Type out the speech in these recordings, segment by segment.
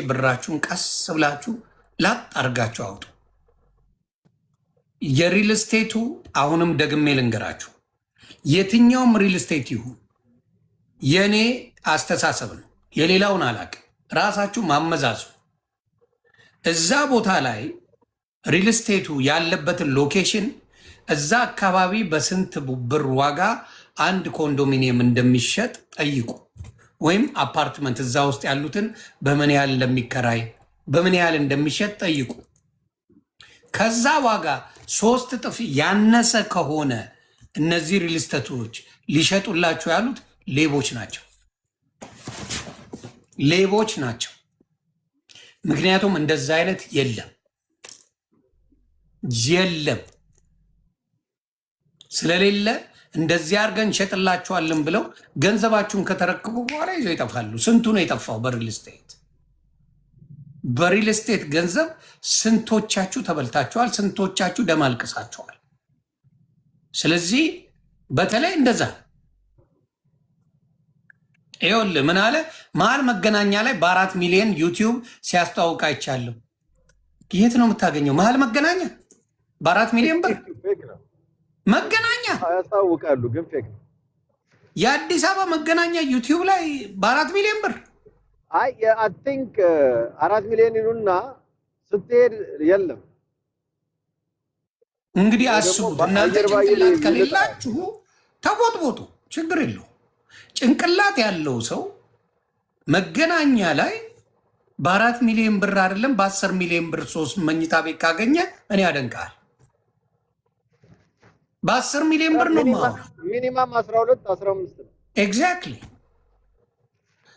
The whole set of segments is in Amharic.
ብራችሁን ቀስ ብላችሁ ላጥ አድርጋችሁ አውጡ። የሪል ስቴቱ አሁንም ደግሜ ልንገራችሁ፣ የትኛውም ሪል ስቴት ይሁን የኔ አስተሳሰብ ነው፣ የሌላውን አላቅም። ራሳችሁ ማመዛዙ እዛ ቦታ ላይ ሪል ስቴቱ ያለበትን ሎኬሽን እዛ አካባቢ በስንት ብር ዋጋ አንድ ኮንዶሚኒየም እንደሚሸጥ ጠይቁ። ወይም አፓርትመንት እዛ ውስጥ ያሉትን በምን ያህል እንደሚከራይ በምን ያህል እንደሚሸጥ ጠይቁ። ከዛ ዋጋ 3 እጥፍ ያነሰ ከሆነ እነዚህ ሪል ስቴቶች ሊሸጡላችሁ ያሉት ሌቦች ናቸው፣ ሌቦች ናቸው። ምክንያቱም እንደዛ አይነት የለም የለም። ስለሌለ እንደዚህ አድርገን እንሸጥላችኋለን ብለው ገንዘባችሁን ከተረክቡ በኋላ ይዘው ይጠፋሉ። ስንቱ ነው የጠፋው በሪል ስቴት? በሪል ስቴት ገንዘብ ስንቶቻችሁ ተበልታችኋል? ስንቶቻችሁ ደም አልቅሳችኋል? ስለዚህ በተለይ እንደዛ ይኸውልህ ምን አለ መሀል መገናኛ ላይ በ4 ሚሊዮን ዩቲዩብ ሲያስተዋውቅ አይቻለሁ። የት ነው የምታገኘው? መሀል መገናኛ በ4 ሚሊዮን ብር መገናኛ ያስታውቃሉ፣ ግን ፌክ ነው። የአዲስ አበባ መገናኛ ዩቲዩብ ላይ በ4 ሚሊዮን ብር አይ ቲንክ 4 ሚሊዮን ይሉና ስትሄድ የለም። እንግዲህ አስቡት እናንተ ጭንቅላት ከሌላችሁ ተቦጥቦጡ፣ ችግር የለው። ጭንቅላት ያለው ሰው መገናኛ ላይ በ4 ሚሊዮን ብር አይደለም በ10 ሚሊዮን ብር 3 መኝታ ቤት ካገኘ እኔ ያደንቃል። በ10 ሚሊዮን ብር ነው ሚኒማም 12 15 ነው ኤግዛክትሊ።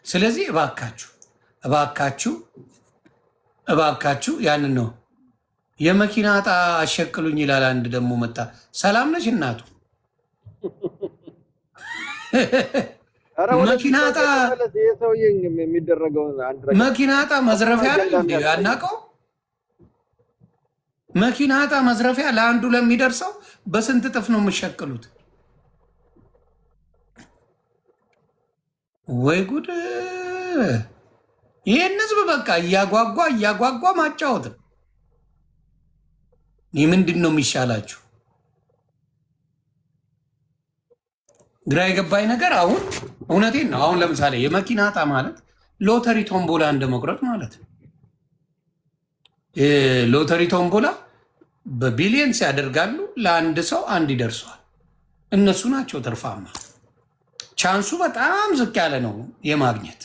ስለዚህ እባካችሁ እባካችሁ እባካችሁ ያንን ነው የመኪና ዕጣ አሸቅሉኝ ይላል። አንድ ደግሞ መጣ። ሰላም ነሽ እናቱ? መኪና ዕጣ መኪና ዕጣ መዝረፊያ አይደል እንዴ? አናውቀው? መኪና ዕጣ መዝረፊያ ለአንዱ ለሚደርሰው በስንት እጥፍ ነው የምሸቅሉት? ወይ ጉድ! ይህን ህዝብ በቃ እያጓጓ ማጫወት። ይህ ምንድን ነው የሚሻላችሁ? ግራ የገባኝ ነገር አሁን እውነቴን ነው። አሁን ለምሳሌ የመኪና ዕጣ ማለት ሎተሪ ቶምቦላ እንደመቁረጥ ማለት ነው። ሎተሪ ቶምቦላ በቢሊየንስ ያደርጋሉ። ለአንድ ሰው አንድ ይደርሰዋል። እነሱ ናቸው ትርፋማ። ቻንሱ በጣም ዝቅ ያለ ነው የማግኘት።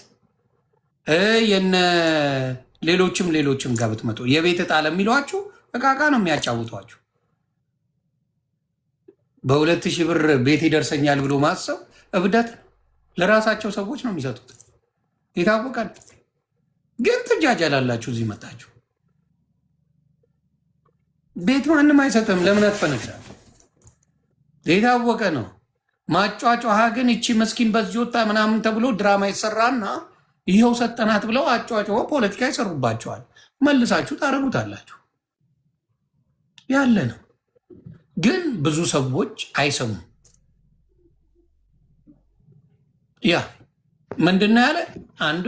የነ ሌሎችም ጋር ብትመጡ የቤት ዕጣ ለሚሏችሁ እቃቃ ነው የሚያጫውቷችሁ። በ2000 ብር ቤት ይደርሰኛል ብሎ ማሰብ እብደት ነው። ለራሳቸው ሰዎች ነው የሚሰጡት፣ ይታወቃል። ግን ትጃጃላላችሁ። እዚህ መጣችሁ ቤት ማንም አይሰጥም። ለምን አትፈነዳል? የታወቀ ነው። ማጫጫሃ ግን እቺ መስኪን በዚህ ወጣ ምናምን ተብሎ ድራማ ይሰራና ይኸው ሰጠናት ብለው አጫጫው ፖለቲካ ይሰሩባቸዋል። መልሳችሁ ታረጉታላችሁ። ያለ ነው። ግን ብዙ ሰዎች አይሰሙም። ያ ምንድነው ያለ አንዱ